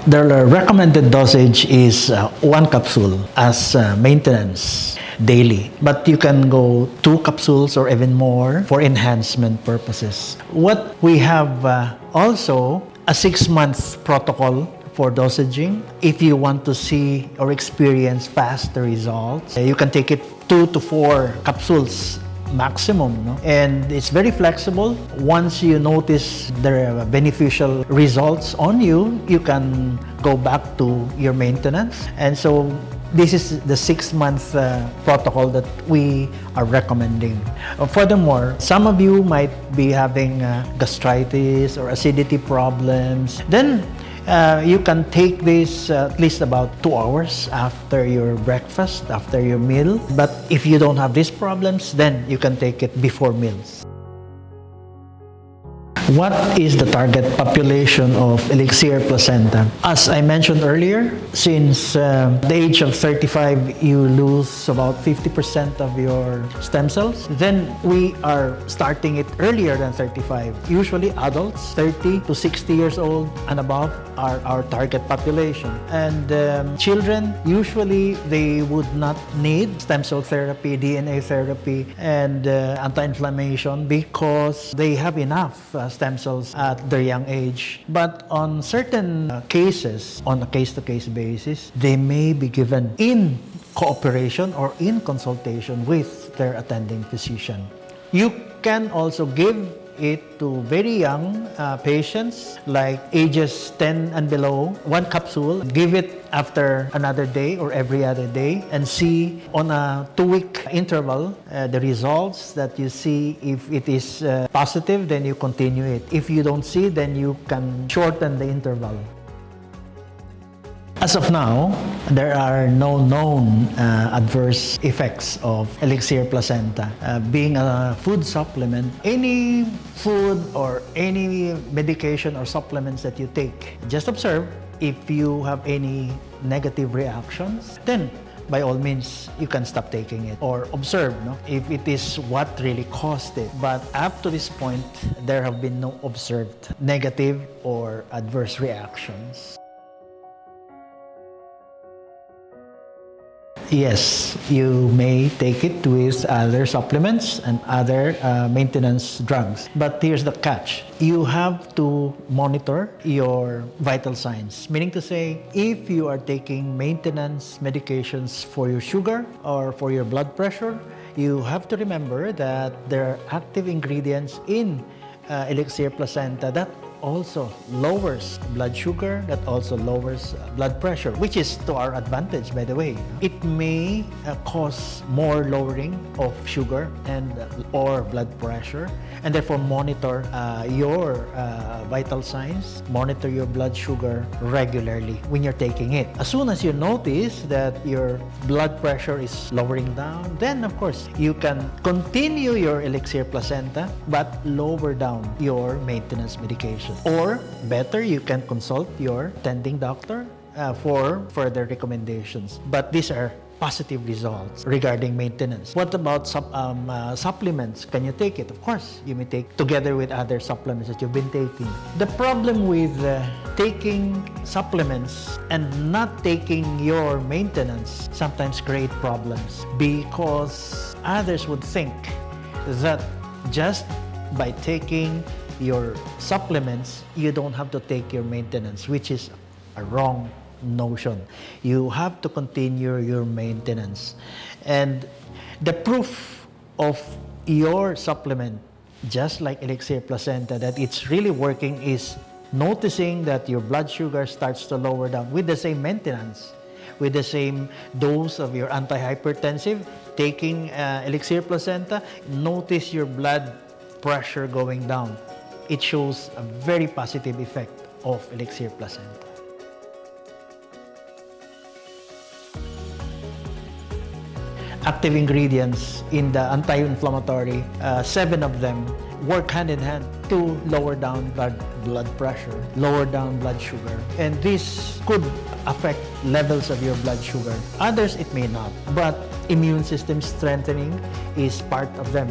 The recommended dosage is 1 capsule as maintenance daily, but you can go 2 capsules or even more for enhancement purposes. What we have also a 6-month protocol for dosaging. If you want to see or experience faster results, you can take it 2 to 4 capsules maximum, no? And it's very flexible. Once you notice the beneficial results on you, you can go back to your maintenance. And so this is the 6-month protocol that we are recommending. Furthermore, some of you might be having gastritis or acidity problems. Then you can take this at least about 2 hours after your breakfast, after your meal. But if you don't have these problems, then you can take it before meals. What is the target population of Elixir Placenta? As I mentioned earlier, since the age of 35, you lose about 50% of your stem cells. Then we are starting it earlier than 35. Usually adults, 30 to 60 years old and above are our target population. And children, usually they would not need stem cell therapy, DNA therapy, and anti-inflammation because they have enough stem cells at their young age. But on certain cases, on a case-to-case basis, they may be given in cooperation or in consultation with their attending physician. You can also give it to very young patients, like ages 10 and below, 1 capsule. Give it after another day or every other day and see on a 2-week interval the results that you see. If it is positive, then you continue it. If you don't see, then you can shorten the interval. As of now, there are no known adverse effects of Elixir Placenta. Being a food supplement, any food or any medication or supplements that you take, just observe. If you have any negative reactions, then by all means, you can stop taking it or observe, no? If it is what really caused it. But up to this point, there have been no observed negative or adverse reactions. Yes, you may take it with other supplements and other maintenance drugs. But here's the catch. You have to monitor your vital signs. Meaning to say, if you are taking maintenance medications for your sugar or for your blood pressure, you have to remember that there are active ingredients in Elixir Placenta that also lowers blood sugar, that also lowers blood pressure, which is to our advantage, by the way. It may cause more lowering of sugar and or blood pressure, and therefore monitor your vital signs, monitor your blood sugar regularly when you're taking it. As soon as you notice that your blood pressure is lowering down, then of course you can continue your Elixir Placenta but lower down your maintenance medication. Or better, you can consult your attending doctor for further recommendations. But these are positive results regarding maintenance. What about supplements? Can you take it? Of course, you may take together with other supplements that you've been taking. The problem with taking supplements and not taking your maintenance sometimes create problems, because others would think that just by taking your supplements, you don't have to take your maintenance, which is a wrong notion. You have to continue your maintenance. And the proof of your supplement, just like Elixir Placenta, that it's really working is noticing that your blood sugar starts to lower down with the same maintenance, with the same dose of your antihypertensive. Taking Elixir Placenta, notice your blood pressure going down. It shows a very positive effect of Elixir Placenta. Active ingredients in the anti-inflammatory, 7 of them work hand in hand to lower down blood pressure, lower down blood sugar. And this could affect levels of your blood sugar. Others, it may not. But immune system strengthening is part of them.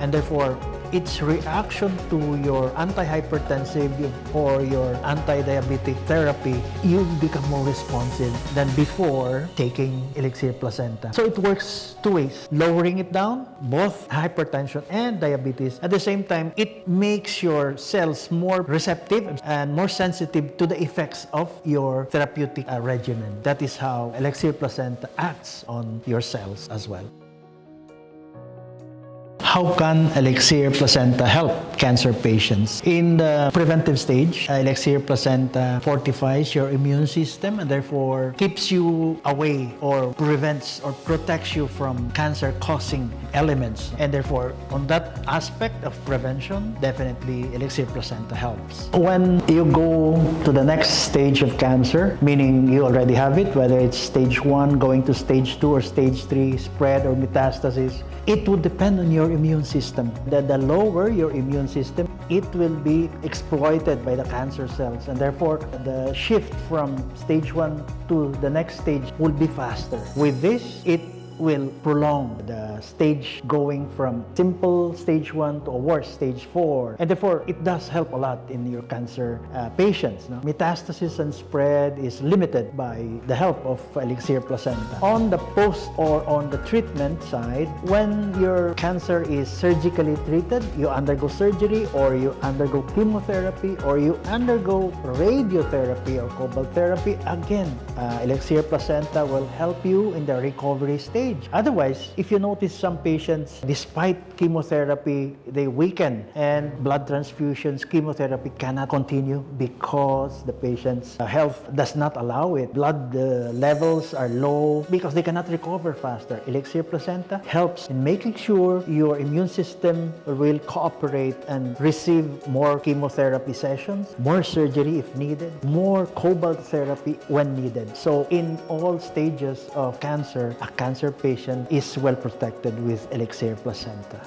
And therefore, its reaction to your antihypertensive or your anti-diabetic therapy, you become more responsive than before taking Elixir Placenta. So it works two ways, lowering it down, both hypertension and diabetes. At the same time, it makes your cells more receptive and more sensitive to the effects of your therapeutic regimen. That is how Elixir Placenta acts on your cells as well. How can Elixir Placenta help cancer patients? In the preventive stage, Elixir Placenta fortifies your immune system and therefore keeps you away or prevents or protects you from cancer-causing elements. And therefore, on that aspect of prevention, definitely Elixir Placenta helps. When you go to the next stage of cancer, meaning you already have it, whether it's stage 1 going to stage 2 or stage 3, spread or metastasis, it would depend on your immune system. The lower your immune system, it will be exploited by the cancer cells, and therefore the shift from stage 1 to the next stage will be faster. With this, it will prolong the stage going from simple stage 1 to a worse stage 4, and therefore it does help a lot in your cancer patients. No? Metastasis and spread is limited by the help of Elixir Placenta. On the post or on the treatment side, when your cancer is surgically treated, you undergo surgery or you undergo chemotherapy or you undergo radiotherapy or cobalt therapy, again, Elixir Placenta will help you in the recovery stage. Otherwise, if you notice some patients, despite chemotherapy, they weaken and blood transfusions, chemotherapy cannot continue because the patient's health does not allow it. Blood levels are low because they cannot recover faster. Elixir Placenta helps in making sure your immune system will cooperate and receive more chemotherapy sessions, more surgery if needed, more cobalt therapy when needed. So in all stages of cancer, a cancer patient is well protected with Elixir Placenta.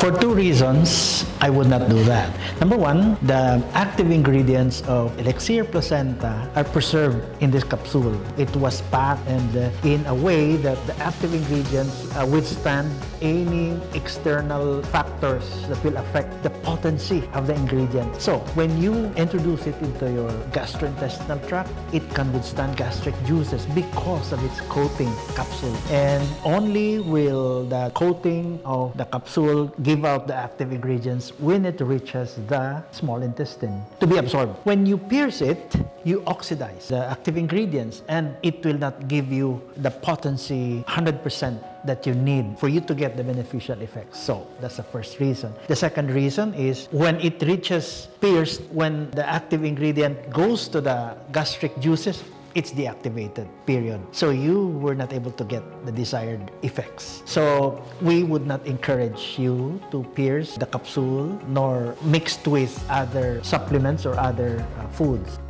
For two reasons, I would not do that. Number one, the active ingredients of Elixir Placenta are preserved in this capsule. It was packed and in a way that the active ingredients withstand any external factors that will affect the potency of the ingredient. So, when you introduce it into your gastrointestinal tract, it can withstand gastric juices because of its coating capsule. And only will the coating of the capsule give out the active ingredients when it reaches the small intestine to be absorbed. When you pierce it, you oxidize the active ingredients and it will not give you the potency 100% that you need for you to get the beneficial effects. So that's the first reason. The second reason is when it reaches pierced, when the active ingredient goes to the gastric juices, it's deactivated, period. So you were not able to get the desired effects. So we would not encourage you to pierce the capsule nor mixed with other supplements or other foods.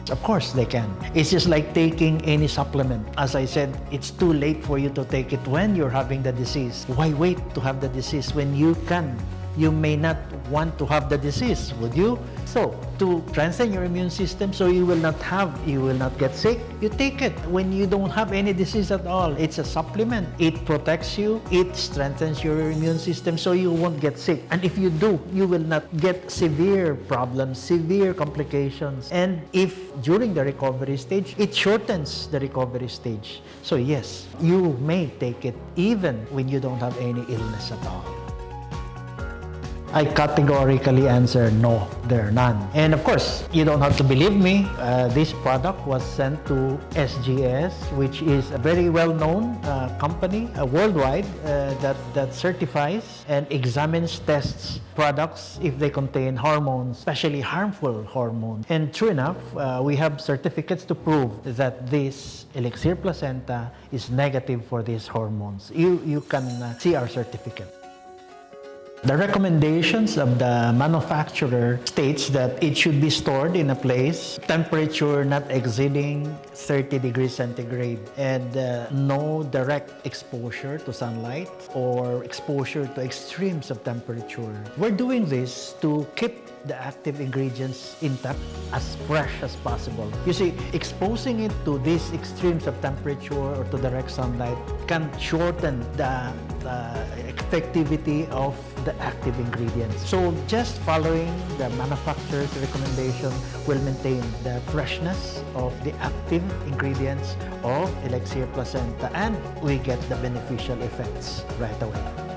Of course they can. It's just like taking any supplement. As I said, it's too late for you to take it when you're having the disease. Why wait to have the disease when you can? You may not want to have the disease, would you? So, to strengthen your immune system so you will not get sick, you take it when you don't have any disease at all. It's a supplement. It protects you, it strengthens your immune system so you won't get sick. And if you do, you will not get severe problems, severe complications. And if during the recovery stage, it shortens the recovery stage. So yes, you may take it even when you don't have any illness at all. I categorically answer no, there are none. And of course, you don't have to believe me. This product was sent to SGS, which is a very well-known company worldwide that certifies and examines, tests products if they contain hormones, especially harmful hormones. And true enough, we have certificates to prove that this Elixir Placenta is negative for these hormones. You can see our certificate. The recommendations of the manufacturer states that it should be stored in a place, temperature not exceeding 30 degrees centigrade, and no direct exposure to sunlight or exposure to extremes of temperature. We're doing this to keep the active ingredients intact, as fresh as possible. You see, exposing it to these extremes of temperature or to direct sunlight can shorten the effectivity of the active ingredients. So just following the manufacturer's recommendation will maintain the freshness of the active ingredients of Elixir Placenta, and we get the beneficial effects right away.